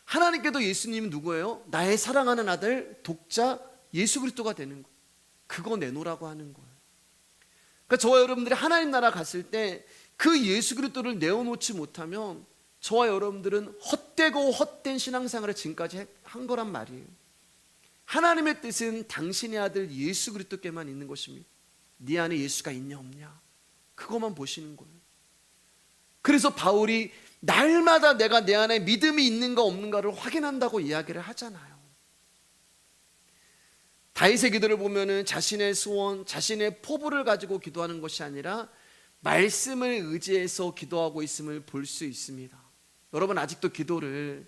하나님께도 예수님은 누구예요? 나의 사랑하는 아들 독자 예수 그리스도가 되는 거예요. 그거 내놓으라고 하는 거예요. 그러니까 저와 여러분들이 하나님 나라 갔을 때 그 예수 그리스도를 내어놓지 못하면 저와 여러분들은 헛되고 헛된 신앙생활을 지금까지 한 거란 말이에요. 하나님의 뜻은 당신의 아들 예수 그리스도께만 있는 것입니다. 네 안에 예수가 있냐 없냐 그것만 보시는 거예요. 그래서 바울이 날마다 내가 내 안에 믿음이 있는가 없는가를 확인한다고 이야기를 하잖아요. 다윗의 기도를 보면은 자신의 소원, 자신의 포부를 가지고 기도하는 것이 아니라 말씀을 의지해서 기도하고 있음을 볼 수 있습니다. 여러분 아직도 기도를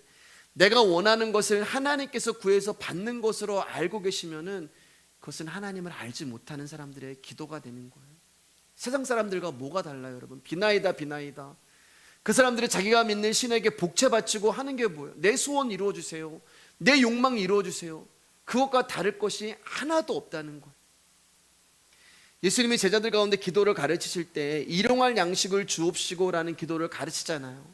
내가 원하는 것을 하나님께서 구해서 받는 것으로 알고 계시면은 그것은 하나님을 알지 못하는 사람들의 기도가 되는 거예요. 세상 사람들과 뭐가 달라요, 여러분? 비나이다 비나이다. 그 사람들이 자기가 믿는 신에게 복채 바치고 하는 게 뭐예요? 내 소원 이루어 주세요. 내 욕망 이루어 주세요. 그것과 다를 것이 하나도 없다는 거예요. 예수님이 제자들 가운데 기도를 가르치실 때 일용할 양식을 주옵시고라는 기도를 가르치잖아요.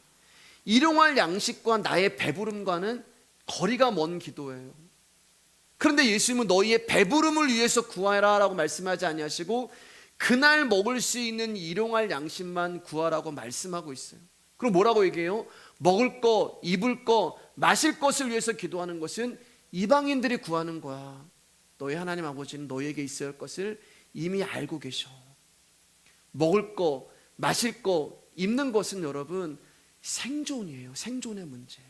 일용할 양식과 나의 배부름과는 거리가 먼 기도예요. 그런데 예수님은 너희의 배부름을 위해서 구하라 라고 말씀하지 아니하시고 그날 먹을 수 있는 일용할 양식만 구하라고 말씀하고 있어요. 그럼 뭐라고 얘기해요? 먹을 거, 입을 거, 마실 것을 위해서 기도하는 것은 이방인들이 구하는 거야. 너희 하나님 아버지는 너희에게 있어야 할 것을 이미 알고 계셔. 먹을 거, 마실 거, 입는 것은 여러분 생존이에요. 생존의 문제.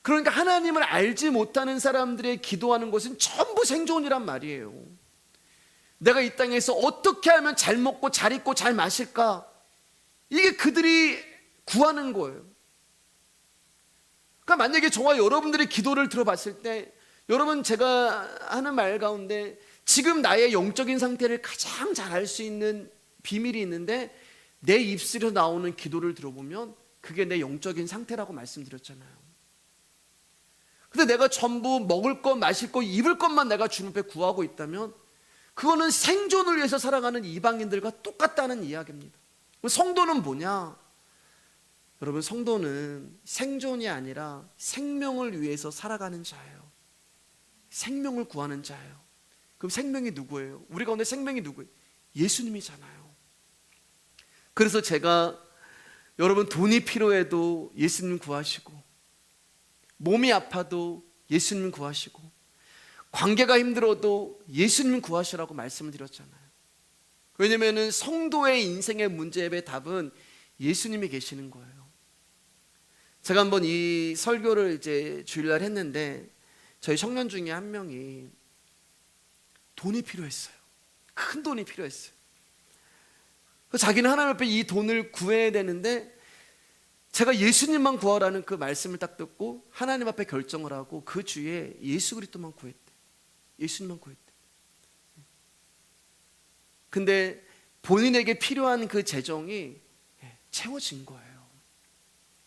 그러니까 하나님을 알지 못하는 사람들의 기도하는 것은 전부 생존이란 말이에요. 내가 이 땅에서 어떻게 하면 잘 먹고 잘 입고 잘 마실까? 이게 그들이 구하는 거예요. 그러니까 만약에 저와 여러분들의 기도를 들어봤을 때 여러분 제가 하는 말 가운데 지금 나의 영적인 상태를 가장 잘 알 수 있는 비밀이 있는데 내 입술에서 나오는 기도를 들어보면 그게 내 영적인 상태라고 말씀드렸잖아요. 근데 내가 전부 먹을 것, 마실 것, 입을 것만 내가 주님 앞에 구하고 있다면 그거는 생존을 위해서 살아가는 이방인들과 똑같다는 이야기입니다. 성도는 뭐냐? 여러분 성도는 생존이 아니라 생명을 위해서 살아가는 자예요. 생명을 구하는 자예요. 그럼 생명이 누구예요? 우리 가운데 생명이 누구예요? 예수님이잖아요. 그래서 제가 여러분 돈이 필요해도 예수님 구하시고 몸이 아파도 예수님 구하시고 관계가 힘들어도 예수님 구하시라고 말씀을 드렸잖아요. 왜냐하면 성도의 인생의 문제의 답은 예수님이 계시는 거예요. 제가 한번 이 설교를 이제 주일날 했는데 저희 청년 중에 한 명이 돈이 필요했어요. 큰 돈이 필요했어요. 자기는 하나님 앞에 이 돈을 구해야 되는데 제가 예수님만 구하라는 그 말씀을 딱 듣고 하나님 앞에 결정을 하고 그 주에 예수 그리스도만 구했대. 예수님만 구했대. 근데 본인에게 필요한 그 재정이 채워진 거예요.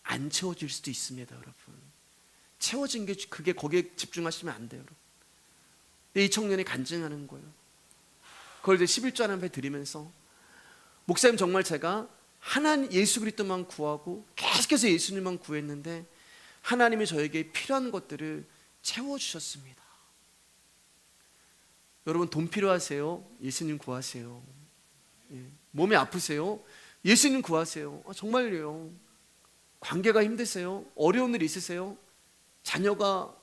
안 채워질 수도 있습니다, 여러분. 채워진 게 그게 거기에 집중하시면 안 돼요, 여러분. 이 청년이 간증하는 거예요. 그걸 이제 11조 하나님 앞에 드리면서 목사님 정말 제가 하나님 예수 그리스도만 구하고 계속해서 예수님만 구했는데 하나님이 저에게 필요한 것들을 채워주셨습니다. 여러분 돈 필요하세요? 예수님 구하세요. 몸이 아프세요? 예수님 구하세요. 정말요. 관계가 힘드세요? 어려운 일 있으세요? 자녀가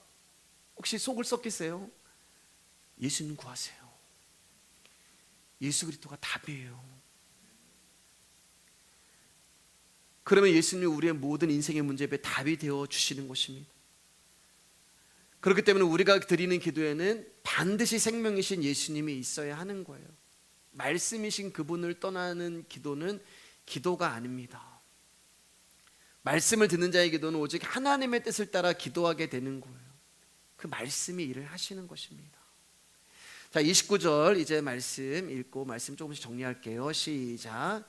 혹시 속을 썩기세요? 예수님 구하세요. 예수 그리스도가 답이에요. 그러면 예수님이 우리의 모든 인생의 문제에 답이 되어 주시는 것입니다. 그렇기 때문에 우리가 드리는 기도에는 반드시 생명이신 예수님이 있어야 하는 거예요. 말씀이신 그분을 떠나는 기도는 기도가 아닙니다. 말씀을 듣는 자의 기도는 오직 하나님의 뜻을 따라 기도하게 되는 거예요. 그 말씀이 일을 하시는 것입니다. 자, 29절 이제 말씀 읽고 말씀 조금씩 정리할게요. 시작.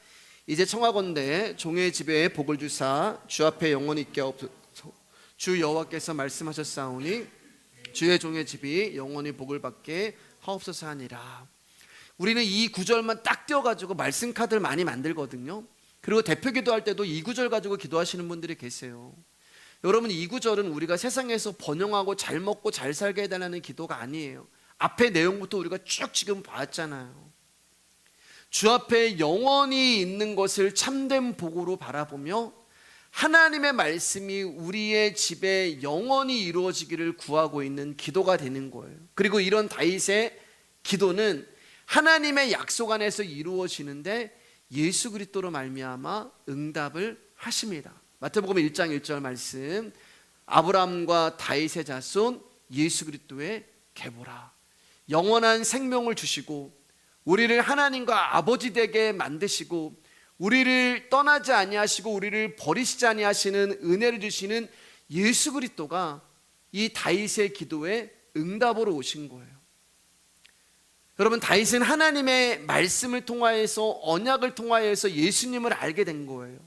이제 청하건대 종의 집에 복을 주사 주 앞에 영원히 있게 하옵소서. 주 여호와께서 말씀하셨사오니 주의 종의 집이 영원히 복을 받게 하옵소서 하니라. 우리는 이 구절만 딱 띄워가지고 말씀 카드를 많이 만들거든요. 그리고 대표 기도할 때도 이 구절 가지고 기도하시는 분들이 계세요. 여러분 이 구절은 우리가 세상에서 번영하고 잘 먹고 잘 살게 해달라는 기도가 아니에요. 앞에 내용부터 우리가 쭉 지금 봤잖아요. 주 앞에 영원히 있는 것을 참된 복으로 바라보며 하나님의 말씀이 우리의 집에 영원히 이루어지기를 구하고 있는 기도가 되는 거예요. 그리고 이런 다윗의 기도는 하나님의 약속 안에서 이루어지는데 예수 그리스도로 말미암아 응답을 하십니다. 마태복음 1장 1절 말씀, 아브라함과 다윗의 자손 예수 그리스도의 계보라. 영원한 생명을 주시고 우리를 하나님과 아버지 되게 만드시고 우리를 떠나지 아니하시고 우리를 버리시지 아니하시는 은혜를 주시는 예수 그리스도가 이 다윗의 기도에 응답으로 오신 거예요. 여러분, 다윗은 하나님의 말씀을 통하여서, 언약을 통하여서 예수님을 알게 된 거예요.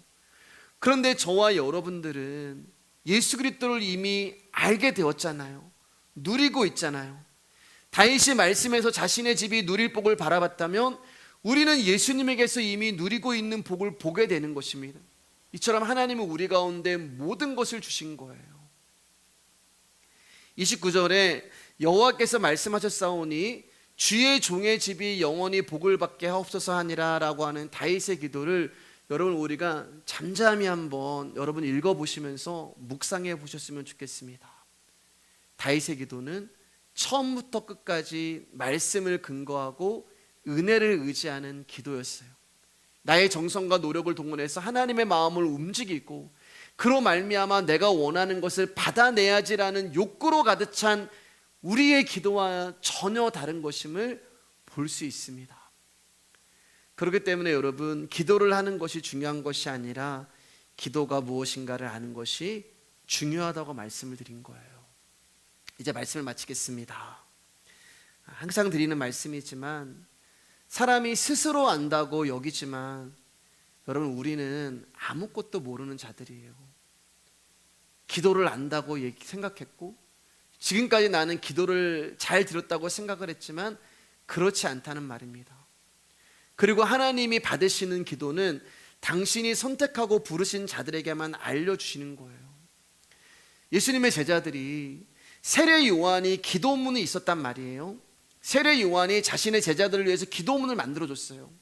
그런데 저와 여러분들은 예수 그리스도를 이미 알게 되었잖아요. 누리고 있잖아요. 다윗이 말씀에서 자신의 집이 누릴 복을 바라봤다면 우리는 예수님에게서 이미 누리고 있는 복을 보게 되는 것입니다. 이처럼 하나님은 우리 가운데 모든 것을 주신 거예요. 29절에 여호와께서 말씀하셨사오니 주의 종의 집이 영원히 복을 받게 하옵소서 하니라 라고 하는 다윗의 기도를 여러분 우리가 잠잠히 한번 여러분 읽어보시면서 묵상해 보셨으면 좋겠습니다. 다윗의 기도는 처음부터 끝까지 말씀을 근거하고 은혜를 의지하는 기도였어요. 나의 정성과 노력을 동원해서 하나님의 마음을 움직이고 그로 말미암아 내가 원하는 것을 받아내야지라는 욕구로 가득 찬 우리의 기도와 전혀 다른 것임을 볼 수 있습니다. 그렇기 때문에 여러분, 기도를 하는 것이 중요한 것이 아니라 기도가 무엇인가를 아는 것이 중요하다고 말씀을 드린 거예요. 이제 말씀을 마치겠습니다. 항상 드리는 말씀이지만 사람이 스스로 안다고 여기지만 여러분, 우리는 아무것도 모르는 자들이에요. 기도를 안다고 생각했고 지금까지 나는 기도를 잘 들었다고 생각을 했지만 그렇지 않다는 말입니다. 그리고 하나님이 받으시는 기도는 당신이 선택하고 부르신 자들에게만 알려주시는 거예요. 예수님의 제자들이 세례 요한이 기도문이 있었단 말이에요. 세례 요한이 자신의 제자들을 위해서 기도문을 만들어줬어요.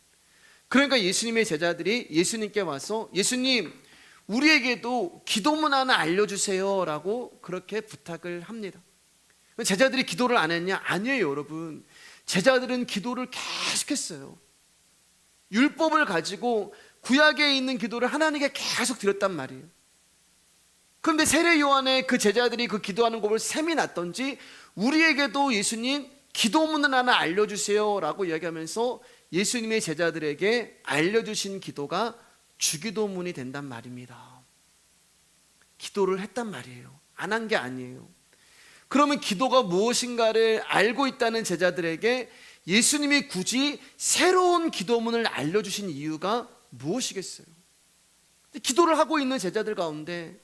그러니까 예수님의 제자들이 예수님께 와서 예수님, 우리에게도 기도문 하나 알려주세요 라고 그렇게 부탁을 합니다. 제자들이 기도를 안 했냐? 아니에요, 여러분. 제자들은 기도를 계속했어요. 율법을 가지고 구약에 있는 기도를 하나님께 계속 드렸단 말이에요. 그런데 세례 요한의 그 제자들이 그 기도하는 법을 셈이 났던지 우리에게도 예수님 기도문을 하나 알려주세요 라고 이야기하면서 예수님의 제자들에게 알려주신 기도가 주기도문이 된단 말입니다. 기도를 했단 말이에요. 안 한 게 아니에요. 그러면 기도가 무엇인가를 알고 있다는 제자들에게 예수님이 굳이 새로운 기도문을 알려주신 이유가 무엇이겠어요? 기도를 하고 있는 제자들 가운데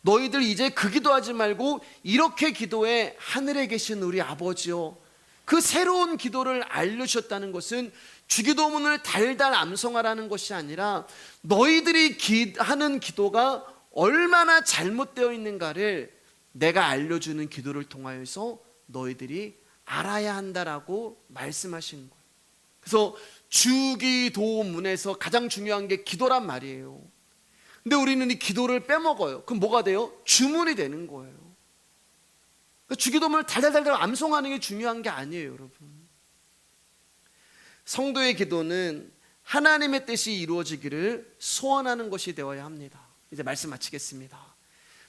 너희들 이제 그 기도하지 말고 이렇게 기도해. 하늘에 계신 우리 아버지요. 그 새로운 기도를 알려주셨다는 것은 주기도문을 달달 암송하라는 것이 아니라 너희들이 하는 기도가 얼마나 잘못되어 있는가를 내가 알려주는 기도를 통하여서 너희들이 알아야 한다라고 말씀하시는 거예요. 그래서 주기도문에서 가장 중요한 게 기도란 말이에요. 근데 우리는 이 기도를 빼먹어요. 그럼 뭐가 돼요? 주문이 되는 거예요. 그러니까 주기도문을 달달달달 암송하는 게 중요한 게 아니에요, 여러분. 성도의 기도는 하나님의 뜻이 이루어지기를 소원하는 것이 되어야 합니다. 이제 말씀 마치겠습니다.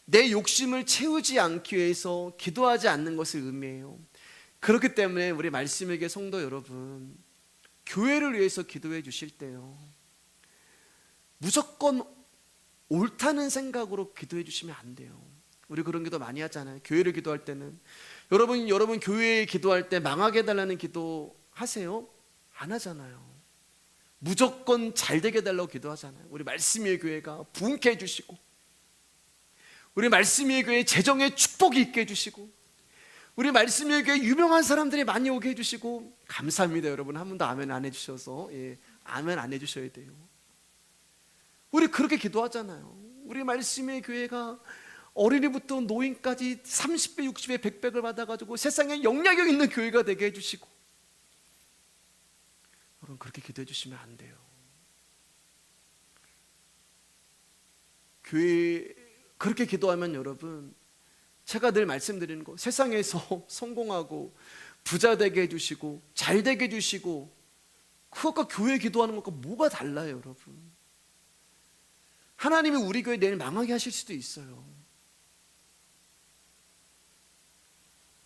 내 욕심을 채우지 않기 위해서 기도하지 않는 것을 의미해요. 그렇기 때문에 우리 말씀에게 성도 여러분, 교회를 위해서 기도해 주실 때요, 무조건 옳다는 생각으로 기도해 주시면 안 돼요. 우리 그런 기도 많이 하잖아요. 교회를 기도할 때는 여러분 교회에 기도할 때 망하게 해달라는 기도 하세요? 안 하잖아요. 무조건 잘 되게 해달라고 기도하잖아요. 우리 말씀의 교회가 부흥케 해주시고, 우리 말씀의 교회 재정에 축복이 있게 해주시고, 우리 말씀의 교회 유명한 사람들이 많이 오게 해주시고, 감사합니다. 여러분 한 번도 아멘 안 해주셔서, 아멘 안 해주셔야 돼요. 우리 그렇게 기도하잖아요. 우리 말씀의 교회가 어린이부터 노인까지 30배, 60배, 100배를 받아가지고 세상에 영향력 있는 교회가 되게 해주시고, 여러분 그렇게 기도해 주시면 안 돼요. 교회 그렇게 기도하면 여러분, 제가 늘 말씀드리는 거, 세상에서 성공하고 부자 되게 해주시고 잘 되게 해주시고, 그것과 교회 기도하는 것과 뭐가 달라요 여러분? 하나님이 우리 교회 내일 망하게 하실 수도 있어요.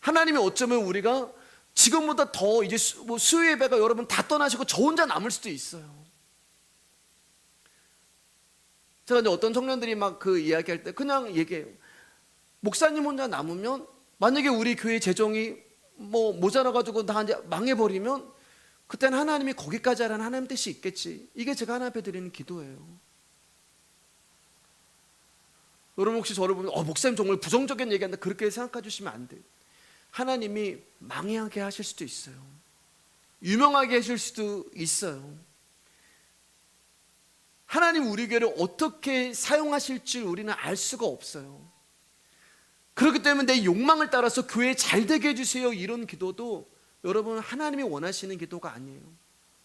하나님이 어쩌면 우리가 지금보다 더 이제 수요 예배가 여러분 다 떠나시고 저 혼자 남을 수도 있어요. 제가 이제 어떤 청년들이 막 그 이야기할 때 그냥 얘기해요. 목사님 혼자 남으면, 만약에 우리 교회 재정이 뭐 모자라가지고 다 이제 망해버리면 그때는 하나님이 거기까지 하라는 하나님 뜻이 있겠지. 이게 제가 하나님 앞에 드리는 기도예요. 여러분 혹시 저를 보면 목사님 정말 부정적인 얘기한다 그렇게 생각해 주시면 안 돼요. 하나님이 망하게 하실 수도 있어요. 유명하게 하실 수도 있어요. 하나님 우리 교회를 어떻게 사용하실 줄 우리는 알 수가 없어요. 그렇기 때문에 내 욕망을 따라서 교회 잘 되게 해주세요 이런 기도도 여러분 하나님이 원하시는 기도가 아니에요.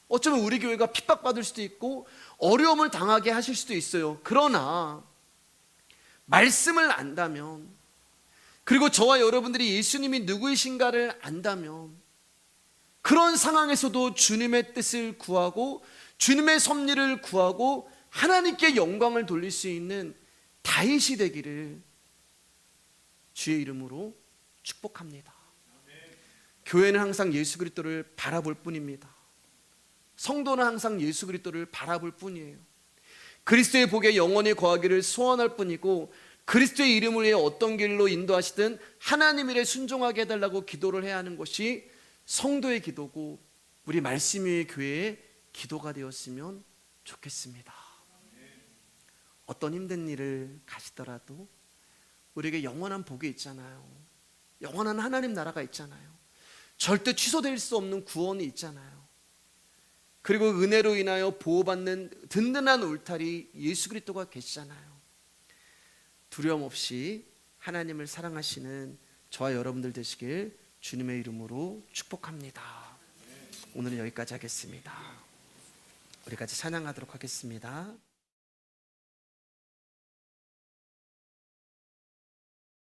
어쩌면 우리 교회가 핍박받을 수도 있고 어려움을 당하게 하실 수도 있어요. 그러나 말씀을 안다면, 그리고 저와 여러분들이 예수님이 누구이신가를 안다면, 그런 상황에서도 주님의 뜻을 구하고 주님의 섭리를 구하고 하나님께 영광을 돌릴 수 있는 다윗이 되기를 주의 이름으로 축복합니다. 교회는 항상 예수 그리스도를 바라볼 뿐입니다. 성도는 항상 예수 그리스도를 바라볼 뿐이에요. 그리스도의 복에 영원히 거하기를 소원할 뿐이고, 그리스도의 이름을 위해 어떤 길로 인도하시든 하나님 일에 순종하게 해달라고 기도를 해야 하는 것이 성도의 기도고, 우리 말씀 위의 교회의 기도가 되었으면 좋겠습니다. 어떤 힘든 일을 가시더라도 우리에게 영원한 복이 있잖아요. 영원한 하나님 나라가 있잖아요. 절대 취소될 수 없는 구원이 있잖아요. 그리고 은혜로 인하여 보호받는 든든한 울타리 예수 그리스도가 계시잖아요. 두려움 없이 하나님을 사랑하시는 저와 여러분들 되시길 주님의 이름으로 축복합니다. 오늘은 여기까지 하겠습니다. 우리 같이 찬양하도록 하겠습니다.